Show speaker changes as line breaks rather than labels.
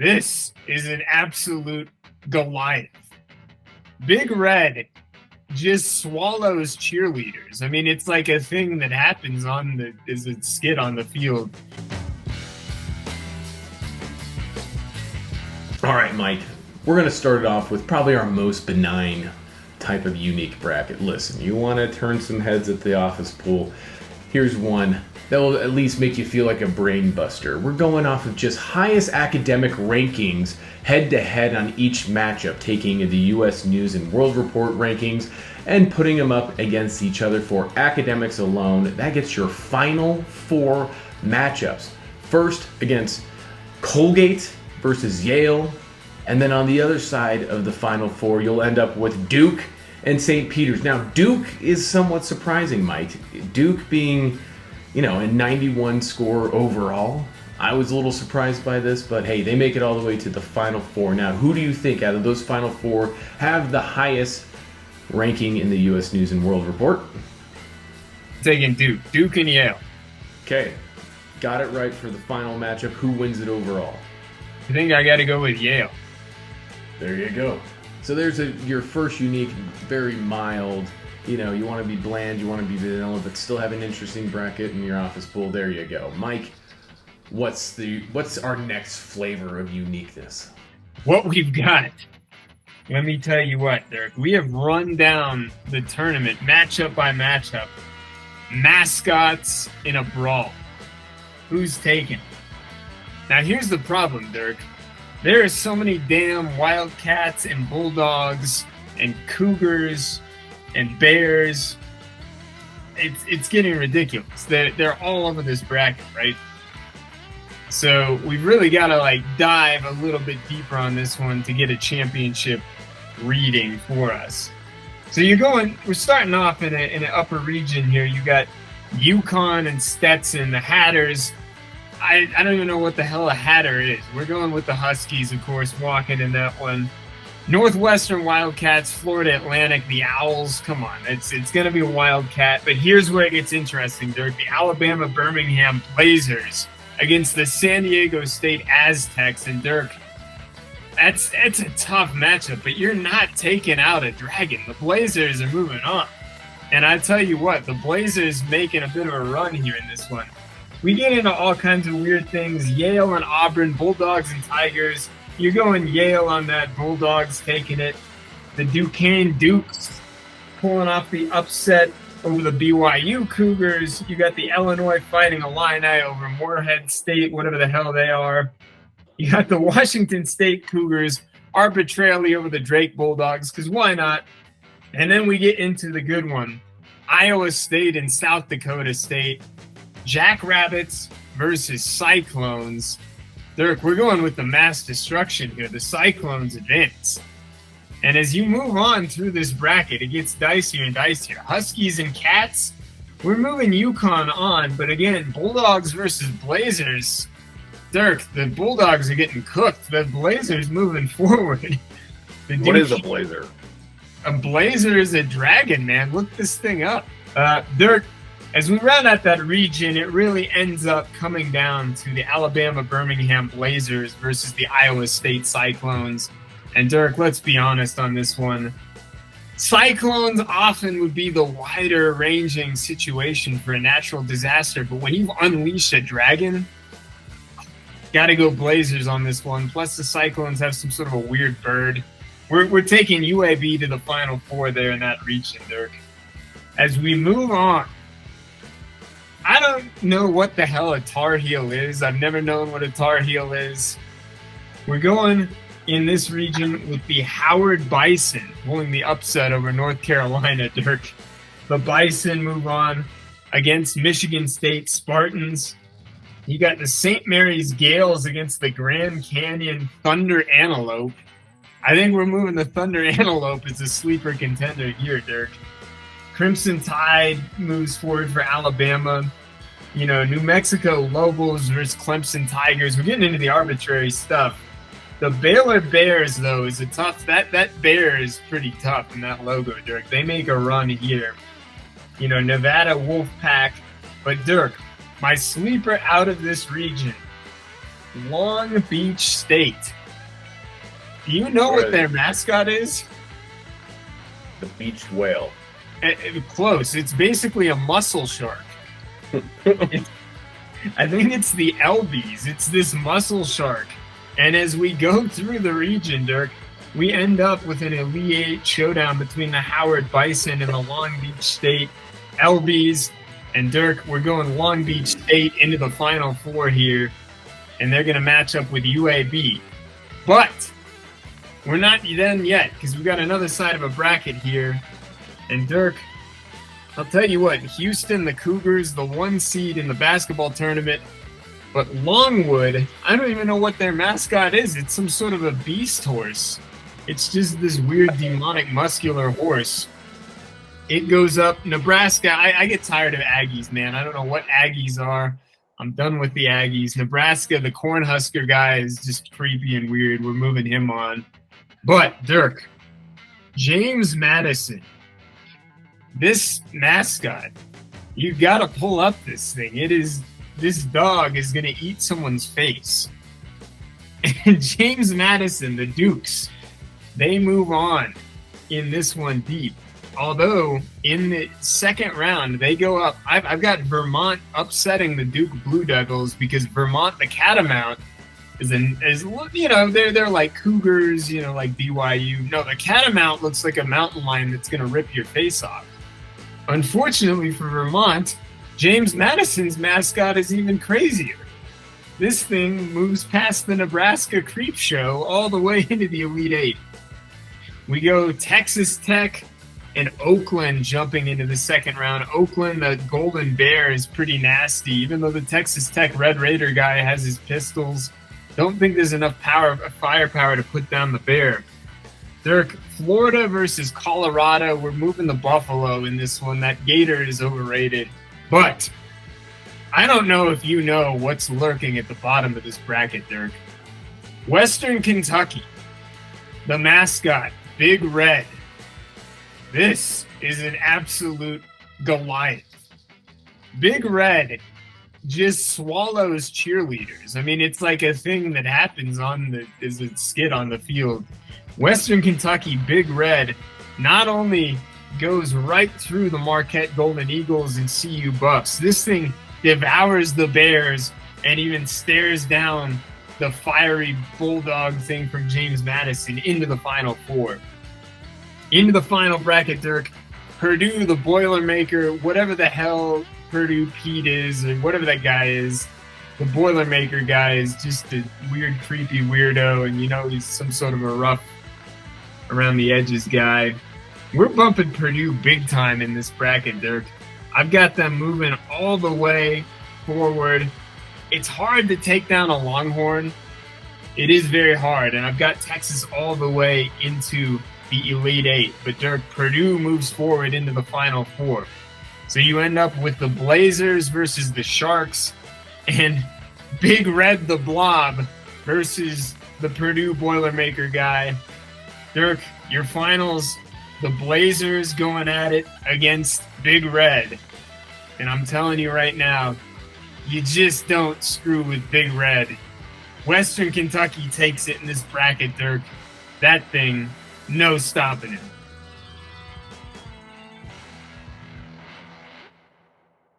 This is an absolute Goliath. Big Red just swallows cheerleaders. I mean, it's like a thing that happens is a skit on the field.
All right, Mike, we're going to start it off with probably our most benign type of unique bracket. Listen, you want to turn some heads at the office pool. Here's one that will at least make you feel like a brain buster. We're going off of just highest academic rankings head-to-head on each matchup, taking the U.S. News and World Report rankings and putting them up against each other for academics alone. That gets your final four matchups. First against Colgate versus Yale, and then on the other side of the final four, you'll end up with Duke and St. Peter's. Now, Duke is somewhat surprising, Mike. Duke being, a 91 score overall. I was a little surprised by this, but hey, they make it all the way to the final four. Now, who do you think out of those final four have the highest ranking in the U.S. News and World Report?
Taking Duke and Yale.
Okay, got it right for the final matchup. Who wins it overall?
I think I got to go with Yale.
There you go. So there's your first unique, very mild, you want to be bland, you want to be vanilla, but still have an interesting bracket in your office pool. There you go. Mike, what's our next flavor of uniqueness?
What we've got. Let me tell you what, Derek. We have run down the tournament matchup by matchup. Mascots in a brawl. Who's taking? Now here's the problem, Dirk. There are so many damn Wildcats and Bulldogs and Cougars and Bears. It's getting ridiculous. They're all over this bracket, right? So we've really got to dive a little bit deeper on this one to get a championship reading for us. So we're starting off in an upper region here. You got UConn and Stetson, the Hatters. I don't even know what the hell a Hatter is. We're going with the Huskies, of course, walking in that one. Northwestern Wildcats, Florida Atlantic, the Owls. Come on, it's going to be a Wildcat. But here's where it gets interesting, Dirk. The Alabama Birmingham Blazers against the San Diego State Aztecs. And Dirk, that's a tough matchup, but you're not taking out a dragon. The Blazers are moving on. And I tell you what, the Blazers making a bit of a run here in this one. We get into all kinds of weird things. Yale and Auburn, Bulldogs and Tigers. You're going Yale on that. Bulldogs taking it. The Duquesne Dukes pulling off the upset over the BYU Cougars. You got the Illinois Fighting Illini over Morehead State, whatever the hell they are. You got the Washington State Cougars arbitrarily over the Drake Bulldogs, because why not? And then we get into the good one. Iowa State and South Dakota State. Jackrabbits versus Cyclones. Dirk, we're going with the mass destruction here. The Cyclones advance. And as you move on through this bracket, it gets dicier and dicier. Huskies and Cats, we're moving UConn on. But again, Bulldogs versus Blazers. Dirk, the Bulldogs are getting cooked. The Blazers moving forward.
What is a Blazer?
A Blazer is a dragon, man. Look this thing up. Dirk, as we round out that region, it really ends up coming down to the Alabama Birmingham Blazers versus the Iowa State Cyclones. And Dirk, let's be honest on this one. Cyclones often would be the wider ranging situation for a natural disaster, but when you've unleashed a dragon, got to go Blazers on this one. Plus the Cyclones have some sort of a weird bird. We're taking UAB to the Final Four there in that region, Dirk. As we move on, I don't know what the hell a Tar Heel is. I've never known what a Tar Heel is. We're going in this region with the Howard Bison pulling the upset over North Carolina, Dirk. The Bison move on against Michigan State Spartans. You got the St. Mary's Gales against the Grand Canyon Thunder Antelope. I think we're moving the Thunder Antelope as a sleeper contender here, Dirk. Crimson Tide moves forward for Alabama. New Mexico Lobos versus Clemson Tigers. We're getting into the arbitrary stuff. The Baylor Bears, though, is a tough... That bear is pretty tough in that logo, Dirk. They make a run here. Nevada Wolfpack. But, Dirk, my sleeper out of this region Long Beach State. Do you know what their mascot is?
The beached whale.
Close. It's basically a mussel shark. I think it's the Elbies. It's this mussel shark. And as we go through the region, Dirk, we end up with an Elite Eight showdown between the Howard Bison and the Long Beach State Elbies. And Dirk, we're going Long Beach State into the Final Four here. And they're going to match up with UAB. But we're not done yet, because we've got another side of a bracket here. And Dirk, I'll tell you what, Houston, the Cougars, the 1 seed in the basketball tournament. But Longwood, I don't even know what their mascot is. It's some sort of a beast horse. It's just this weird demonic muscular horse. It goes up. Nebraska, I get tired of Aggies, man. I don't know what Aggies are. I'm done with the Aggies. Nebraska, the Cornhusker guy is just creepy and weird. We're moving him on. But, Dirk, James Madison, this mascot, you got to pull up this thing. This dog is going to eat someone's face. And James Madison, the Dukes, they move on in this one deep. Although in the second round, they go up. I've got Vermont upsetting the Duke Blue Devils because Vermont, the Catamount, is they're like Cougars, like BYU. No, the Catamount looks like a mountain lion that's going to rip your face off. Unfortunately for Vermont, James Madison's mascot is even crazier. This thing moves past the Nebraska Creep Show all the way into the Elite Eight. We go Texas Tech and Oakland jumping into the second round. Oakland, the Golden Bear, is pretty nasty. Even though the Texas Tech Red Raider guy has his pistols, don't think there's enough firepower to put down the Bear. Dirk, Florida versus Colorado. We're moving the Buffalo in this one. That Gator is overrated. But I don't know if you know what's lurking at the bottom of this bracket, Dirk. Western Kentucky, the mascot, Big Red. This is an absolute Goliath. Big Red just swallows cheerleaders. I mean, it's like a thing that happens as a skit on the field. Western Kentucky, Big Red, not only goes right through the Marquette Golden Eagles and CU Buffs, this thing devours the Bears and even stares down the fiery bulldog thing from James Madison into the Final Four. Into the final bracket, Dirk, Purdue, the Boilermaker, whatever the hell Purdue Pete is, or whatever that guy is, the Boilermaker guy is just a weird, creepy weirdo, and he's some sort of a rough around the edges guy. We're bumping Purdue big time in this bracket, Dirk. I've got them moving all the way forward. It's hard to take down a Longhorn. It is very hard, and I've got Texas all the way into the Elite Eight. But Dirk, Purdue moves forward into the Final Four. So you end up with the Blazers versus the Sharks, and Big Red the Blob versus the Purdue Boilermaker guy. Dirk, your finals, the Blazers going at it against Big Red. And I'm telling you right now, you just don't screw with Big Red. Western Kentucky takes it in this bracket, Dirk. That thing, no stopping it.